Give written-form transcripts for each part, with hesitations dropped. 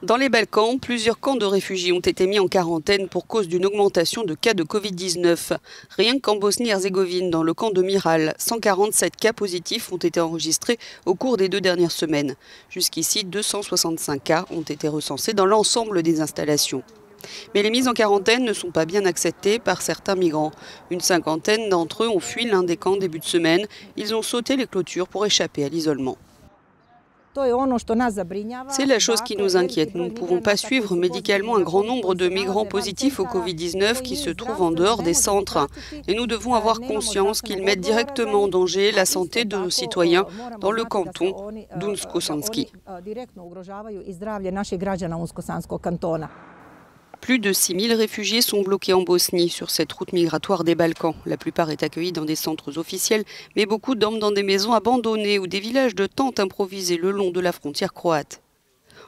Dans les Balkans, plusieurs camps de réfugiés ont été mis en quarantaine pour cause d'une augmentation de cas de Covid-19. Rien qu'en Bosnie-Herzégovine, dans le camp de Miral, 147 cas positifs ont été enregistrés au cours des 2 dernières semaines. Jusqu'ici, 265 cas ont été recensés dans l'ensemble des installations. Mais les mises en quarantaine ne sont pas bien acceptées par certains migrants. Une cinquantaine d'entre eux ont fui l'un des camps début de semaine. Ils ont sauté les clôtures pour échapper à l'isolement. C'est la chose qui nous inquiète. Nous ne pouvons pas suivre médicalement un grand nombre de migrants positifs au Covid-19 qui se trouvent en dehors des centres. Et nous devons avoir conscience qu'ils mettent directement en danger la santé de nos citoyens dans le canton d'Unsko-Sanski. Plus de 6000 réfugiés sont bloqués en Bosnie sur cette route migratoire des Balkans. La plupart est accueillie dans des centres officiels, mais beaucoup dorment dans des maisons abandonnées ou des villages de tentes improvisés le long de la frontière croate.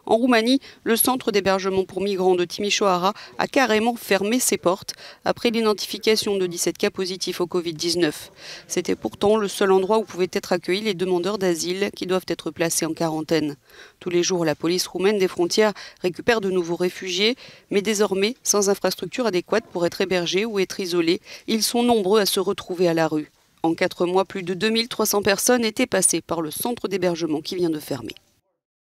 En Roumanie, le centre d'hébergement pour migrants de Timișoara a carrément fermé ses portes après l'identification de 17 cas positifs au Covid-19. C'était pourtant le seul endroit où pouvaient être accueillis les demandeurs d'asile qui doivent être placés en quarantaine. Tous les jours, la police roumaine des frontières récupère de nouveaux réfugiés, mais désormais sans infrastructure adéquate pour être hébergés ou être isolés. Ils sont nombreux à se retrouver à la rue. En 4 mois, plus de 2300 personnes étaient passées par le centre d'hébergement qui vient de fermer.